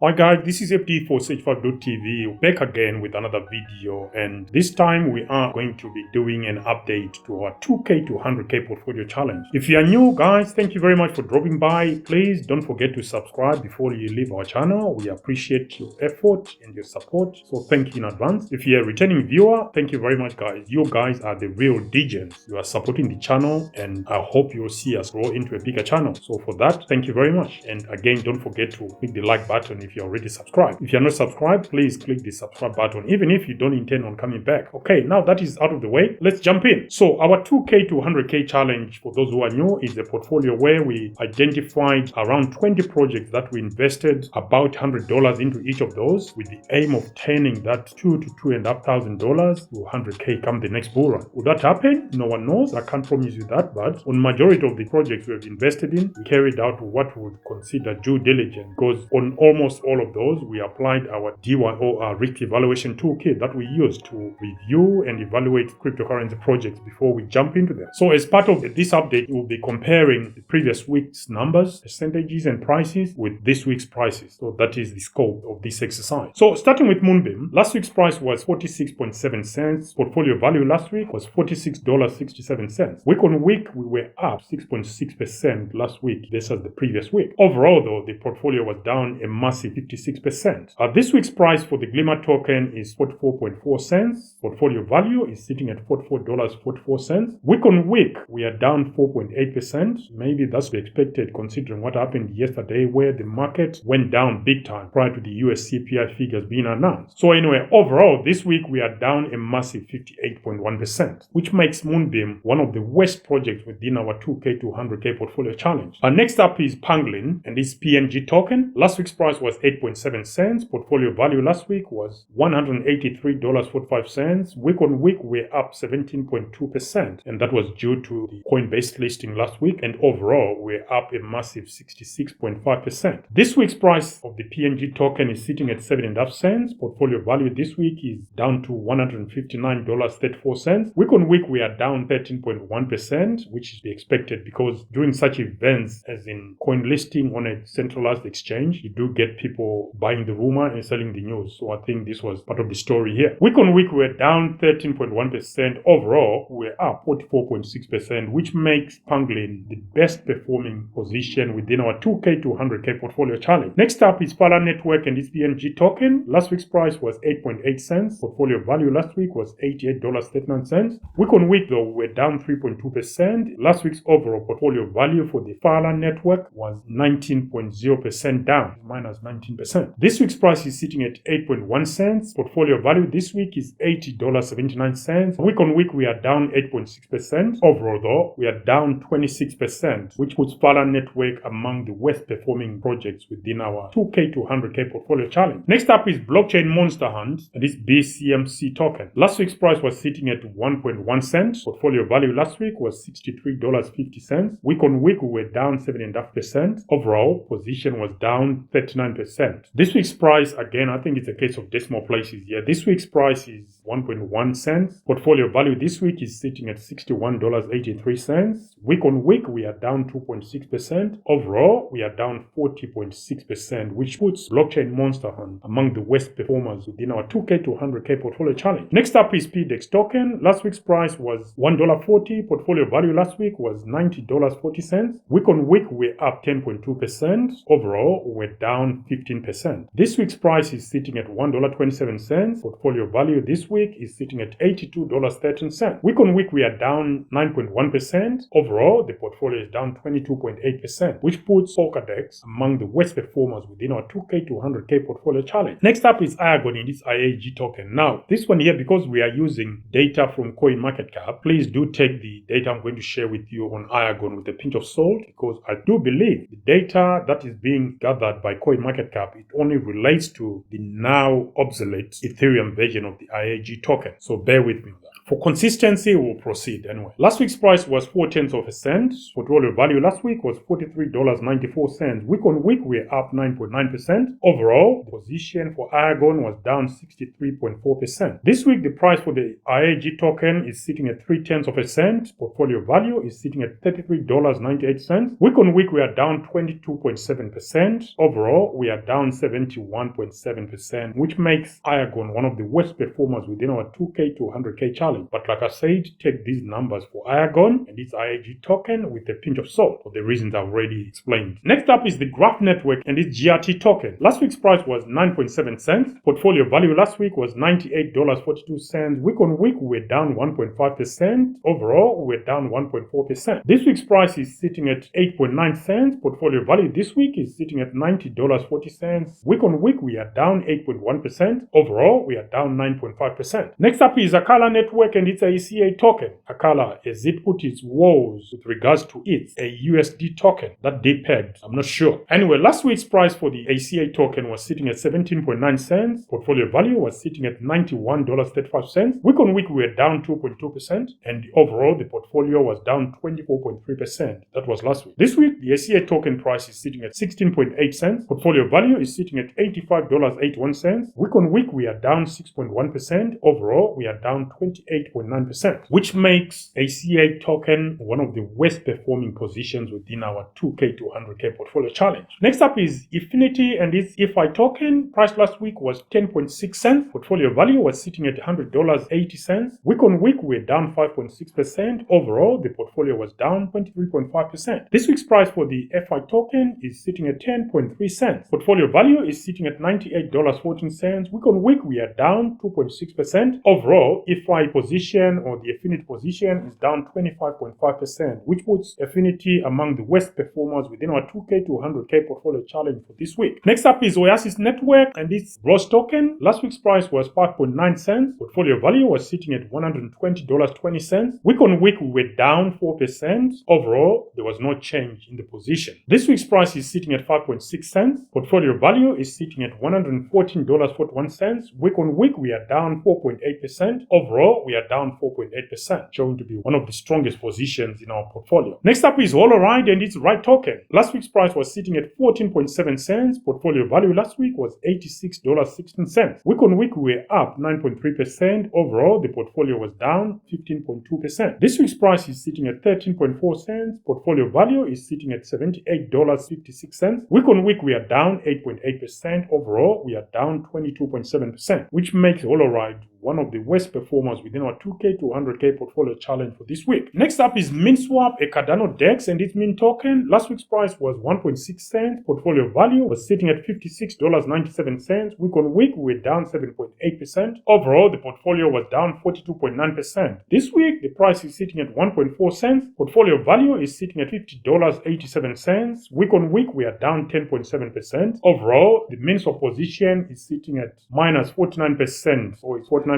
Hi guys, this is FD for Sage5.tv, back again with another video, and this time we are going to be doing an update to our 2k to 100k portfolio challenge. If you are new guys, thank you very much for dropping by. Please don't forget to subscribe before you leave our channel. We appreciate your effort and your support, so thank you in advance. If you're a returning viewer, thank you very much guys. You guys are the real diligence. You are supporting the channel, and I hope you'll see us grow into a bigger channel. So for that, thank you very much. And again, don't forget to click the like button if you're already subscribed. If you're not subscribed, please click the subscribe button, even if you don't intend on coming back. Okay, now that is out of the way, let's jump in. So our 2k to 100k challenge, for those who are new, is a portfolio where we identified around 20 projects that we invested about $100 into each of those, with the aim of turning that $2,000 to $2,500 to 100k come the next bull run. Would that happen? No one knows. I can't promise you that, but on majority of the projects we have invested in, we carried out what we would consider due diligence, because on almost all of those we applied our DYOR risk evaluation toolkit that we use to review and evaluate cryptocurrency projects before we jump into them. So as part of this update, we'll be comparing the previous week's numbers, percentages and prices with this week's prices. So that is the scope of this exercise. So starting with Moonbeam, last week's price was 46.7 cents. Portfolio value last week was $46.67. Week on week, we were up 6.6% last week versus the previous week. Overall though, the portfolio was down a massive 56%. This week's price for the GLMR token is 44.4 cents. Portfolio value is sitting at $44.44. Week on week, we are down 4.8%. Maybe that's to be expected considering what happened yesterday, where the market went down big time prior to the US CPI figures being announced. So anyway, overall, this week we are down a massive 58.1%, which makes Moonbeam one of the worst projects within our 2k to 100k portfolio challenge. Next up is Pangolin and this IAG token. Last week's price was 8.7 cents. Portfolio value last week was $183.45. Week on week, we're up 17.2%, and that was due to the Coinbase listing last week, and overall, we're up a massive 66.5%. This week's price of the IAG token is sitting at 7.5 cents. Portfolio value this week is down to $159.34. Week on week, we are down 13.1%, which is to be expected because during such events as in coin listing on a centralized exchange, you do get people buying the rumor and selling the news. So I think this was part of the story here. Week on week, we're down 13.1%. Overall, we're up 44.6%, which makes Pangolin the best performing position within our 2k to 100k portfolio challenge. Next up is Pala Network and this IAG token. Last week's price was 8.8 cents. Portfolio value last week was $88.39. Week on week, though, we're down 3.2%. Last week's overall portfolio value for the Pala Network was 19.0% down, minus 19%. This week's price is sitting at 8.1 cents. Portfolio value this week is $80.79. Week on week, we are down 8.6%. Overall, though, we are down 26%, which puts Pala Network among the worst performing projects within our 2k to 100k portfolio challenge. Next up is Blockchain Monster Hunt and this BCMC token. Last week's price was sitting at 1.1 cents. Portfolio value last week was $63.50. Week on week, we were down 7.5%. Overall, position was down 39%. This week's price, again, I think it's a case of decimal places here. This week's price is 1.1 cents. Portfolio value this week is sitting at $61.83. Week on week, we are down 2.6%. Overall, we are down 40.6%, which puts Blockchain Monster Hunt among the worst performers within our 2k to 100k portfolio challenge. Next up is Speedex Token. Last week's price was $1.40. Portfolio value last week was $90.40. Week on week, we're up 10.2%. Overall, we're down 15%. This week's price is sitting at $1.27. Portfolio value this week is sitting at $82.13. Week on week, we are down 9.1%. Overall, the portfolio is down 22.8%, which puts Polkadex among the worst performers within our 2k to 100k portfolio challenge. Next up is Iagon in this IAG token. Now, this one here, because we are using data from CoinMarketCap, please do take the data I'm going to share with you on Iagon with a pinch of salt, because I do believe the data that is being gathered by CoinMarketCap, it only relates to the now obsolete Ethereum version of the IAG token. So bear with me. For consistency, we'll proceed anyway. Last week's price was 0.4 of a cent. Portfolio value last week was $43.94. Week on week, we're up 9.9%. Overall, the position for Iagon was down 63.4%. This week, the price for the IAG token is sitting at 0.3 of a cent. Portfolio value is sitting at $33.98. Week on week, we are down 22.7%. Overall, we are down 71.7%, which makes Iagon one of the worst performers within our 2K to 100K challenge. But like I said, take these numbers for Iagon and its IAG token with a pinch of salt for the reasons I've already explained. Next up is the Graph Network and its GRT token. Last week's price was 9.7 cents. Portfolio value last week was $98.42. Week on week, we're down 1.5%. Overall, we're down 1.4%. This week's price is sitting at 8.9 cents. Portfolio value this week is sitting at $90.40. Week on week, we are down 8.1%. Overall, we are down 9.5%. Next up is Akala Network and its ACA token. Akala, as it put its woes with regards to its a USD token that they pegged. I'm not sure. Anyway, last week's price for the ACA token was sitting at 17.9 cents. Portfolio value was sitting at $91.35. Week on week, we were down 2.2%. And overall, the portfolio was down 24.3%. That was last week. This week, the ACA token price is sitting at 16.8 cents. Portfolio value is sitting at $85.81. Week on week, we are down 6.1%. Overall, we are down 28.9%, which makes ACA token one of the worst performing positions within our 2K to 100K portfolio challenge. Next up is Efinity and its EFI token. Price last week was 10.6 cents. Portfolio value was sitting at $100.80. Week on week, we're down 5.6%. Overall, the portfolio was down 23.5%. This week's price for the EFI token is sitting at 10.3 cents. Portfolio value is sitting at $98.14. Week on week, we are down 2.6%. Overall, EFI position or the Efinity position is down 25.5%, which puts Efinity among the worst performers within our 2K to 100K portfolio challenge for this week. Next up is Oasis Network and its ROS token. Last week's price was 5.9 cents. Portfolio value was sitting at $120.20. Week on week, we were down 4%. Overall, there was no change in the position. This week's price is sitting at 5.6 cents. Portfolio value is sitting at $114.41. Week on week, we are down 4.8%. Overall, we are down 4.8%, showing to be one of the strongest positions in our portfolio. Next up is Holoride and its RUNE token. Last week's price was sitting at 14.7 cents. Portfolio value last week was $86.16. Week on week, we were up 9.3%. Overall, the portfolio was down 15.2%. This week's price is sitting at 13.4 cents. Portfolio value is sitting at $78.56. Week on week, we are down 8.8%. Overall, we are down 22.7%, which makes Holoride one of the worst performers within our 2K to 100K portfolio challenge for this week. Next up is MintSwap, a Cardano DEX and its Mint token. Last week's price was 1.6 cents. Portfolio value was sitting at $56.97. Week on week, we were down 7.8%. Overall, the portfolio was down 42.9%. This week, the price is sitting at 1.4 cents. Portfolio value is sitting at $50.87. Week on week, we are down 10.7%. Overall, the Minswap position is sitting at minus 49%, or it's 49%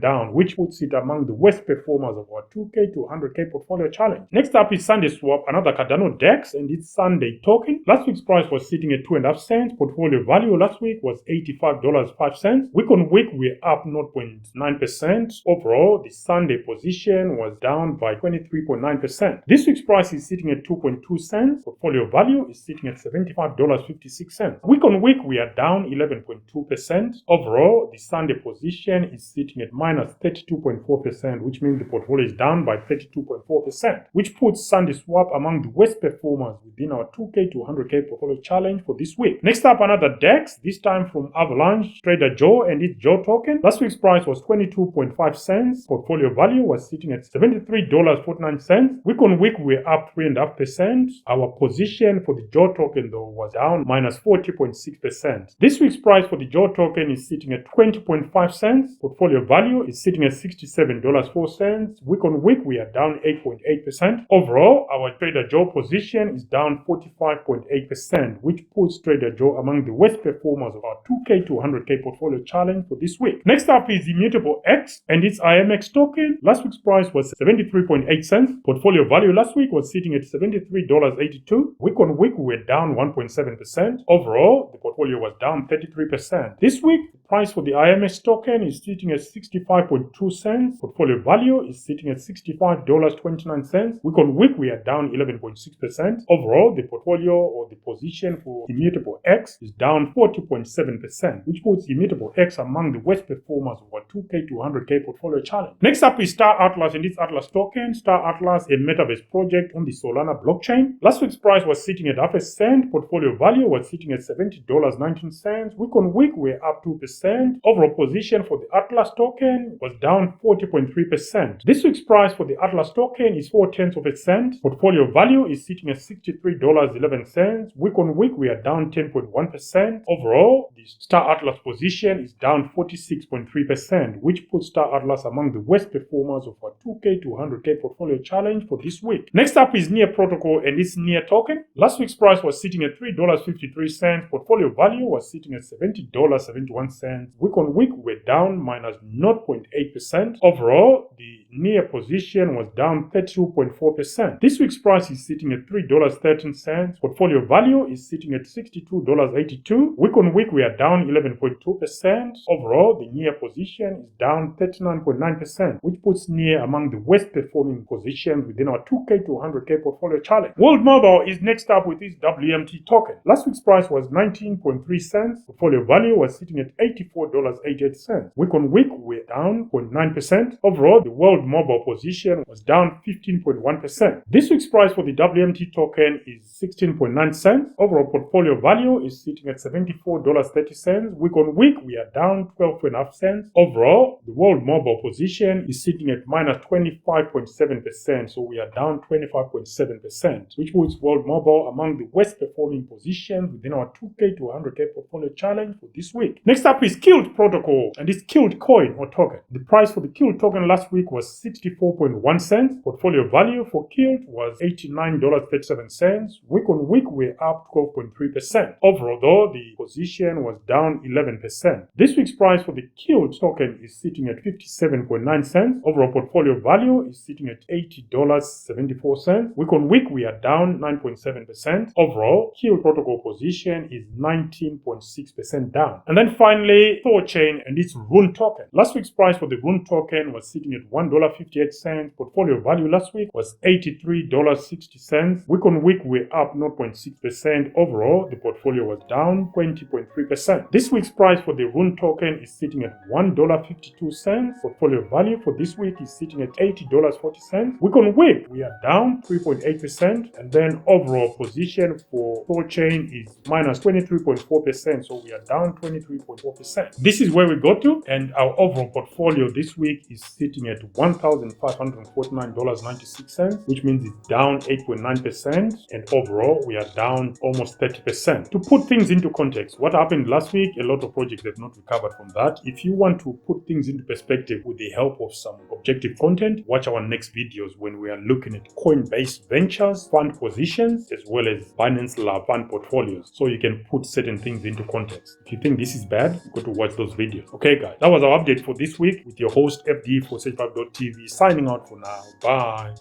down, which puts it among the worst performers of our 2K to 100K portfolio challenge. Next up is SundaeSwap, another Cardano DEX and its Sundae token. Last week's price was sitting at 2.5 cents. Portfolio value last week was $85.05. Week on week, we're up 0.9%. Overall, the Sundae position was down by 23.9%. This week's price is sitting at 2.2 cents. Portfolio value is sitting at $75.56. Week on week, we are down 11.2%. Overall, the Sundae position is sitting at minus 32.4%, which means the portfolio is down by 32.4%, which puts SundaeSwap among the worst performers within our 2K to 100K portfolio challenge for this week. Next up, another DEX, this time from Avalanche Trader Joe and its Joe token. Last week's price was 22.5 cents. Portfolio value was sitting at $73.49. Week on week, we're up 3.5%. Our position for the Joe token, though, was down minus 40.6%. This week's price for the Joe token is sitting at 20.5 cents. Portfolio value is sitting at $67.04. Week on week, we are down 8.8%. Overall, our Trader Joe position is down 45.8%, which puts Trader Joe among the worst performers of our 2K to 100K portfolio challenge for this week. Next up is ImmutableX and its IMX token. Last week's price was 73.8 cents. Portfolio value last week was sitting at $73.82. Week on week, we were down 1.7%. Overall, the portfolio was down 33%. This week, the Price for the IMX token is sitting at 65.2 cents. Portfolio value is sitting at $65.29. Week on week, we are down 11.6%. Overall, the portfolio or the position for ImmutableX is down 40.7%, which puts ImmutableX among the worst performers of our 2K to 100K portfolio challenge. Next up is Star Atlas and its Atlas token. Star Atlas, a metaverse project on the Solana blockchain. Last week's price was sitting at half a cent. Portfolio value was sitting at $70.19. Week on week, we're up 2%. Overall position for the Atlas token was down 40.3%. This week's price for the Atlas token is 0.4 of a cent. Portfolio value is sitting at $63.11. Week on week, we are down 10.1%. Overall, the Star Atlas position is down 46.3%, which puts Star Atlas among the worst performers of our 2K to 100K portfolio challenge for this week. Next up is NearProtocol and its Near token. Last week's price was sitting at $3.53. Portfolio value was sitting at $70.71. Week on week, we're down minus 0.8%. Overall, the Near position was down 32.4%. This week's price is sitting at $3.13. Portfolio value is sitting at $62.82. Week on week, we are down 11.2%. Overall, the Near position is down 39.9%, which puts Near among the worst performing positions within our 2K to 100K portfolio challenge. World Mobile is next up with its WMT token. Last week's price was 19.3 cents. Portfolio value was sitting at $84.88. Week on week, we're down 0.9%. Overall, the World Mobile position was down 15.1%. This week's price for the WMT token is 16.9 cents. Overall portfolio value is sitting at $74.30. Week on week, we are down 12.5 cents. Overall, the World Mobile position is sitting at minus 25.7%. So we are down 25.7%, which puts World Mobile among the worst performing positions within our 2K to 100K portfolio challenge for this week. Next up is Kilt protocol and its Kilt coin or token. The price for the Kilt token last week was 64.1 cents. Portfolio value for Kilt was $89.37. Week on week, we're up 12.3%. Overall, though, the position was down 11%. This week's price for the Kilt token is sitting at 57.9 cents. Overall portfolio value is sitting at $80.74. Week on week, we are down 9.7%. Overall, Kilt protocol position is 19.6% down. And then finally, Thorchain and its RUNE token. Last week's price for the RUNE token was sitting at $1.58. Portfolio value last week was $83.60. Week on week, we're up 0.6%. Overall, the portfolio was down 20.3%. This week's price for the RUNE token is sitting at $1.52. Portfolio value for this week is sitting at $80.40. Week on week, we are down 3.8%. And then overall position for Thorchain is minus 23.4%. So we are down 23.4%. This is where we got to. And our overall portfolio this week is sitting at $1,549.96, which means it's down 8.9%. And overall, we are down almost 30%. To put things into context, what happened last week, a lot of projects have not recovered from that. If you want to put things into perspective with the help of some objective content, watch our next videos when we are looking at Coinbase Ventures fund positions as well as Binance Lab fund portfolios, so you can put certain things into context. If you think this is bad, you got to watch those videos. Okay guys, that was our update for this week with your host FD for Sage5.tv signing out for now. Bye.